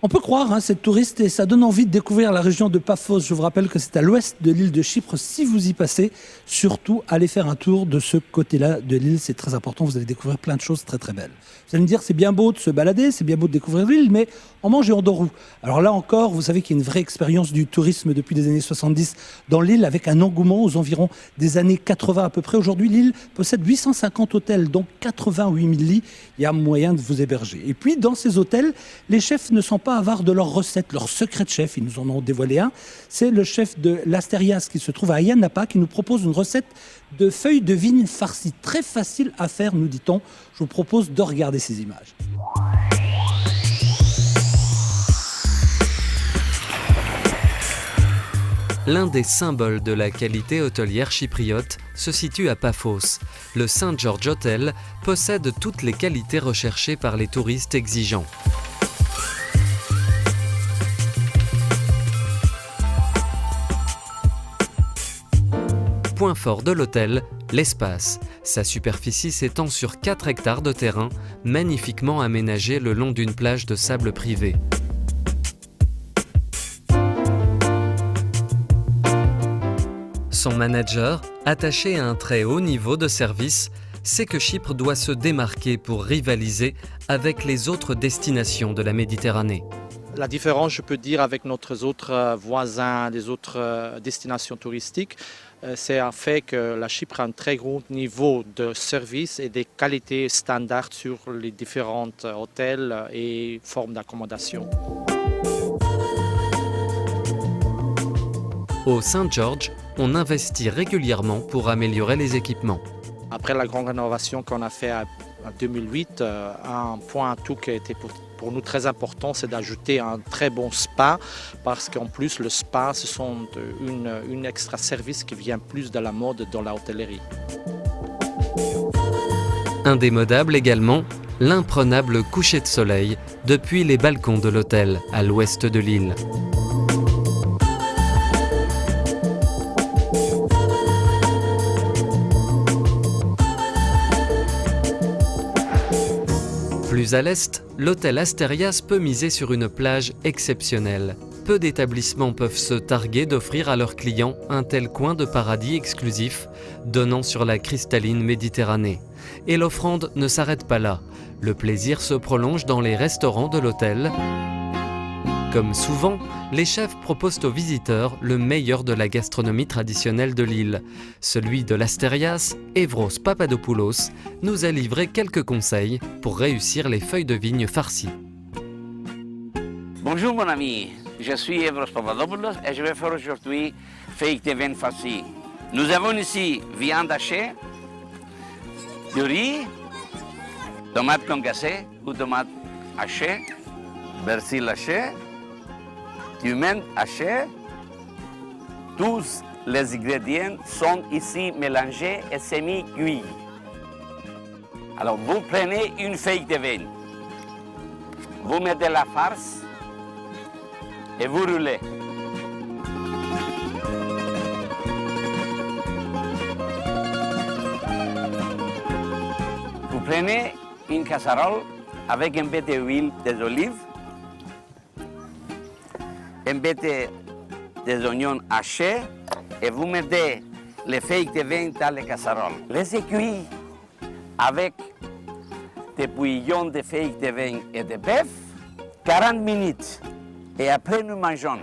On peut croire, hein, c'est touriste et ça donne envie de découvrir la région de Paphos. Je vous rappelle que c'est à l'ouest de l'île de Chypre. Si vous y passez, surtout allez faire un tour de ce côté-là de l'île. C'est très important, vous allez découvrir plein de choses très très belles. Vous allez me dire, c'est bien beau de se balader, c'est bien beau de découvrir l'île, mais on mange et on dort où? Alors là encore, vous savez qu'il y a une vraie expérience du tourisme depuis les années 70 dans l'île, avec un engouement aux environs des années 80 à peu près. Aujourd'hui, l'île possède 850 hôtels, donc 88 000 lits. Il y a moyen de vous héberger. Et puis, dans ces hôtels, les chefs ne sont pas avares de leurs recettes, leur secret de chef. Ils nous en ont dévoilé un. C'est le chef de l'Astérias qui se trouve à Ayia Napa qui nous propose une recette de feuilles de vigne farcies. Très facile à faire, nous dit-on. Je vous propose de regarder ces images. L'un des symboles de la qualité hôtelière chypriote se situe à Paphos. Le St George Hotel possède toutes les qualités recherchées par les touristes exigeants. Point fort de l'hôtel, l'espace. Sa superficie s'étend sur 4 hectares de terrain, magnifiquement aménagé le long d'une plage de sable privé. Son manager, attaché à un très haut niveau de service, sait que Chypre doit se démarquer pour rivaliser avec les autres destinations de la Méditerranée. La différence, je peux dire, avec nos autres voisins des autres destinations touristiques, c'est un fait que la Chypre a un très gros niveau de service et des qualités standards sur les différents hôtels et formes d'accommodation. Au St George, on investit régulièrement pour améliorer les équipements. Après la grande rénovation qu'on a fait en 2008, un point tout qui a été pour nous très important, c'est d'ajouter un très bon spa, parce qu'en plus le spa, ce sont une extra service qui vient plus de la mode dans la hôtellerie. Indémodable également, l'imprenable coucher de soleil depuis les balcons de l'hôtel à l'ouest de l'île. Plus à l'est, l'hôtel Astérias peut miser sur une plage exceptionnelle. Peu d'établissements peuvent se targuer d'offrir à leurs clients un tel coin de paradis exclusif, donnant sur la cristalline Méditerranée. Et l'offrande ne s'arrête pas là. Le plaisir se prolonge dans les restaurants de l'hôtel. Comme souvent, les chefs proposent aux visiteurs le meilleur de la gastronomie traditionnelle de l'île. Celui de l'Astérias, Evros Papadopoulos, nous a livré quelques conseils pour réussir les feuilles de vigne farcies. Bonjour mon ami, je suis Evros Papadopoulos et je vais faire aujourd'hui feuilles de vigne farcies. Nous avons ici viande hachée, du riz, tomates concassées ou tomates hachées, persil haché, du menthe haché. Tous les ingrédients sont ici mélangés et semi-cuits. Alors vous prenez une feuille de vigne, vous mettez la farce et vous roulez. Vous prenez une casserole avec un peu d'huile d'olive, un peu des oignons hachés et vous mettez les feuilles de vigne dans la casserole. Les cuire avec des bouillons de feuilles de vigne et de bœuf 40 minutes et après nous mangeons.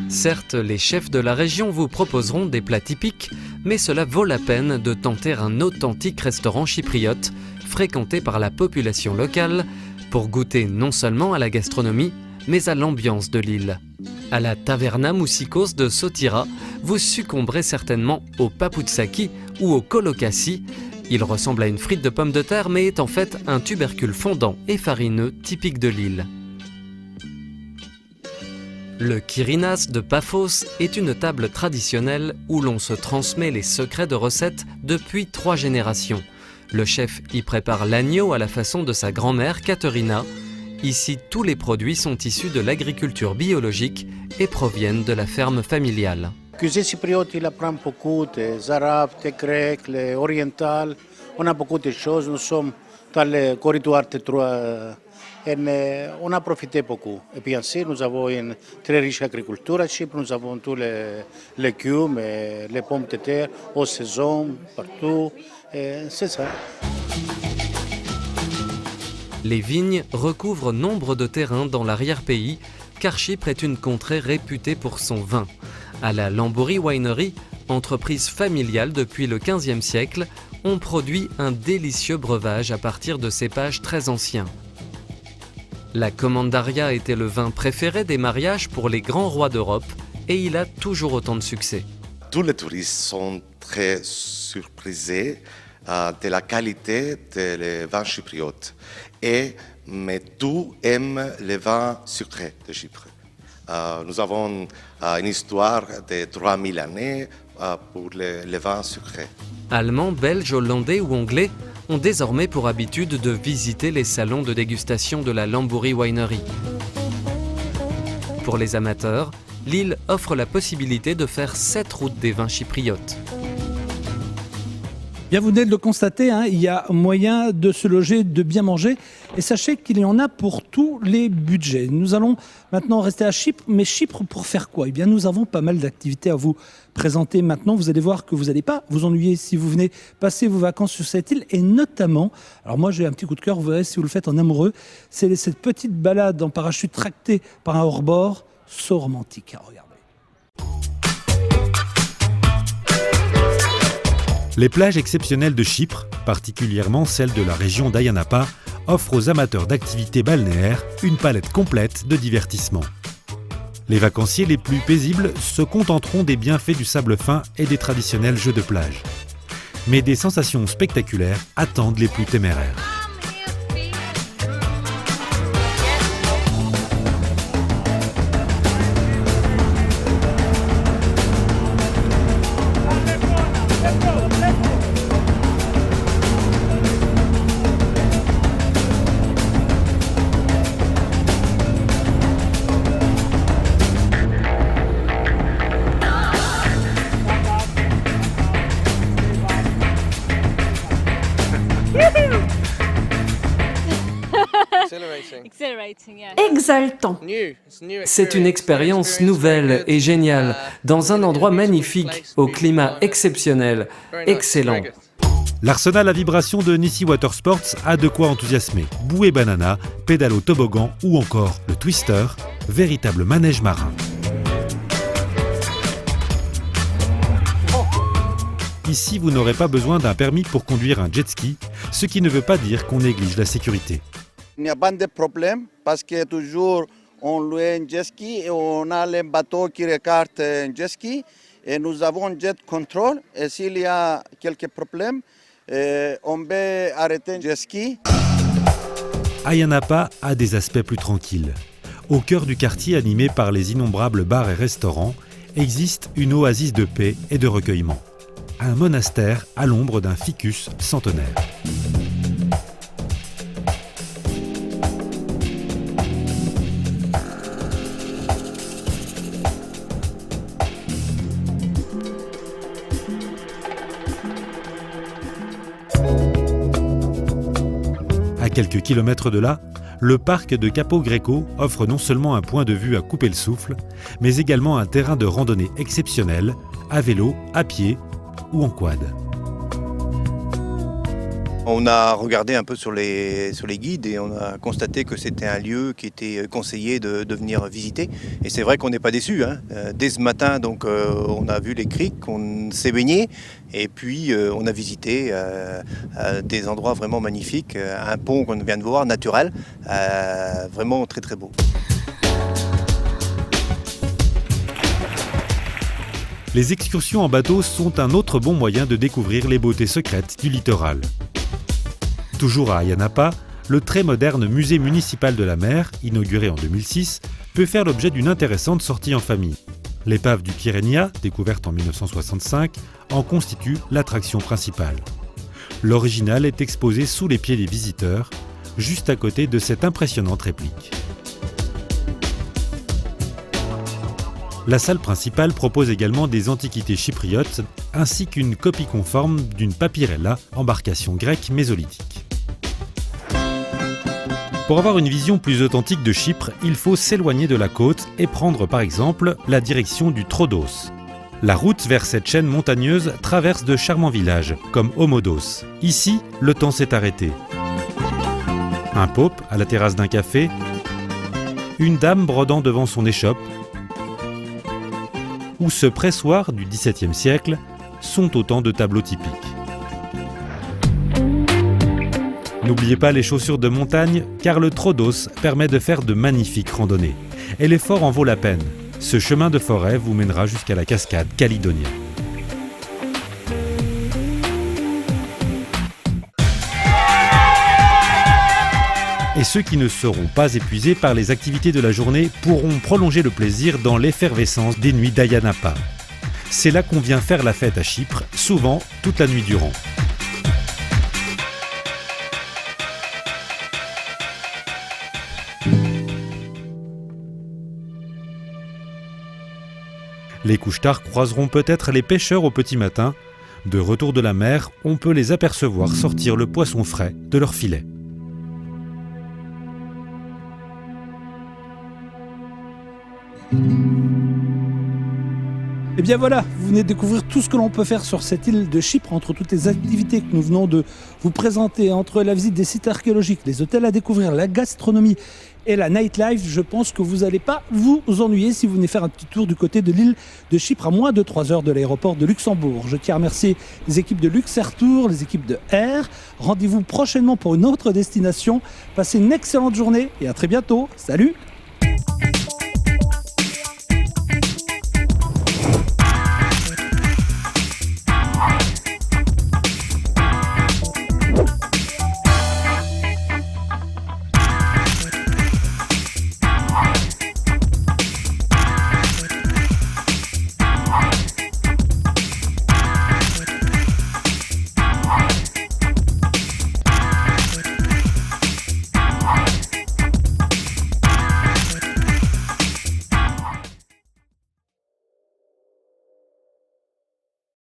Certes, les chefs de la région vous proposeront des plats typiques, mais cela vaut la peine de tenter un authentique restaurant chypriote fréquenté par la population locale pour goûter non seulement à la gastronomie, mais à l'ambiance de l'île. À la Taverna Moussikos de Sotira, vous succomberez certainement au papoutsaki ou au kolokassi. Il ressemble à une frite de pommes de terre, mais est en fait un tubercule fondant et farineux typique de l'île. Le Kyrinas de Paphos est une table traditionnelle où l'on se transmet les secrets de recettes depuis 3 générations. Le chef y prépare l'agneau à la façon de sa grand-mère Katerina. Ici, tous les produits sont issus de l'agriculture biologique et proviennent de la ferme familiale. La cuisine chypriote, il apprend beaucoup des arabes, des grecs, les orientales. On a beaucoup de choses. Nous sommes dans le corridor des 3 Et on a profité beaucoup. Et puis ainsi, nous avons une très riche agriculture à Chypre. Nous avons tous les légumes, et les pommes de terre, aux saisons, partout. Et c'est ça. Les vignes recouvrent nombre de terrains dans l'arrière-pays, car Chypre est une contrée réputée pour son vin. À la Lambourie Winery, entreprise familiale depuis le XVe siècle, on produit un délicieux breuvage à partir de cépages très anciens. La Commandaria était le vin préféré des mariages pour les grands rois d'Europe et il a toujours autant de succès. Tous les touristes sont très surpris de la qualité des vins chypriotes. Mais tous aiment les vins sucrés de Chypre. Nous avons une histoire de 3000 années pour les vins sucrés. Allemands, Belges, Hollandais ou Anglais ont désormais pour habitude de visiter les salons de dégustation de la Lambourie Winery. Pour les amateurs, l'île offre la possibilité de faire 7 routes des vins chypriotes. Bien, vous venez de le constater, il y a moyen de se loger, de bien manger. Et sachez qu'il y en a pour tous les budgets. Nous allons maintenant rester à Chypre. Mais Chypre, pour faire quoi ? Eh bien, nous avons pas mal d'activités à vous présenter maintenant. Vous allez voir que vous n'allez pas vous ennuyer si vous venez passer vos vacances sur cette île. Et notamment, alors moi j'ai un petit coup de cœur, vous verrez si vous le faites en amoureux, c'est cette petite balade en parachute tractée par un hors-bord, so romantique. Regardez. Les plages exceptionnelles de Chypre, particulièrement celles de la région d'Ayia Napa, offrent aux amateurs d'activités balnéaires une palette complète de divertissements. Les vacanciers les plus paisibles se contenteront des bienfaits du sable fin et des traditionnels jeux de plage. Mais des sensations spectaculaires attendent les plus téméraires. Exaltant. C'est une expérience nouvelle et géniale, dans un endroit magnifique, au climat exceptionnel, excellent. L'arsenal à vibration de Nissi Watersports a de quoi enthousiasmer. Bouée banana, pédalo toboggan ou encore le Twister, véritable manège marin. Ici, vous n'aurez pas besoin d'un permis pour conduire un jet ski, ce qui ne veut pas dire qu'on néglige la sécurité. Il n'y a pas de problème parce que toujours on loue un jet ski et on a les bateaux qui regardent un jet ski et nous avons un jet control et s'il y a quelques problèmes, on peut arrêter un jet ski. Ayia Napa a des aspects plus tranquilles. Au cœur du quartier animé par les innombrables bars et restaurants, existe une oasis de paix et de recueillement. Un monastère à l'ombre d'un ficus centenaire. À quelques kilomètres de là, le parc de Capo Greco offre non seulement un point de vue à couper le souffle, mais également un terrain de randonnée exceptionnel, à vélo, à pied ou en quad. On a regardé un peu sur les guides et on a constaté que c'était un lieu qui était conseillé de venir visiter. Et c'est vrai qu'on n'est pas déçus. Dès ce matin, donc, on a vu les criques, on s'est baigné et puis on a visité des endroits vraiment magnifiques. Un pont qu'on vient de voir, naturel, vraiment très très beau. Les excursions en bateau sont un autre bon moyen de découvrir les beautés secrètes du littoral. Toujours à Ayia Napa, le très moderne musée municipal de la mer, inauguré en 2006, peut faire l'objet d'une intéressante sortie en famille. L'épave du Kyrenia, découverte en 1965, en constitue l'attraction principale. L'original est exposé sous les pieds des visiteurs, juste à côté de cette impressionnante réplique. La salle principale propose également des antiquités chypriotes ainsi qu'une copie conforme d'une papyrella, embarcation grecque mésolithique. Pour avoir une vision plus authentique de Chypre, il faut s'éloigner de la côte et prendre par exemple la direction du Troodos. La route vers cette chaîne montagneuse traverse de charmants villages, comme Homodos. Ici, le temps s'est arrêté. Un pope à la terrasse d'un café, une dame brodant devant son échoppe, ou ce pressoir du XVIIe siècle sont autant de tableaux typiques. N'oubliez pas les chaussures de montagne, car le Troodos permet de faire de magnifiques randonnées. Et l'effort en vaut la peine. Ce chemin de forêt vous mènera jusqu'à la cascade Caledonia. Et ceux qui ne seront pas épuisés par les activités de la journée pourront prolonger le plaisir dans l'effervescence des nuits d'Ayia Napa. C'est là qu'on vient faire la fête à Chypre, souvent toute la nuit durant. Les couche-tard croiseront peut-être les pêcheurs au petit matin. De retour de la mer, on peut les apercevoir sortir le poisson frais de leur filet. Et bien voilà, vous venez de découvrir tout ce que l'on peut faire sur cette île de Chypre, entre toutes les activités que nous venons de vous présenter, entre la visite des sites archéologiques, les hôtels à découvrir, la gastronomie et la nightlife. Je pense que vous n'allez pas vous ennuyer si vous venez faire un petit tour du côté de l'île de Chypre, à moins de 3 heures de l'aéroport de Luxembourg. Je tiens à remercier les équipes de Luxair Tour, les équipes de Air. Rendez-vous prochainement pour une autre destination. Passez une excellente journée et à très bientôt. Salut!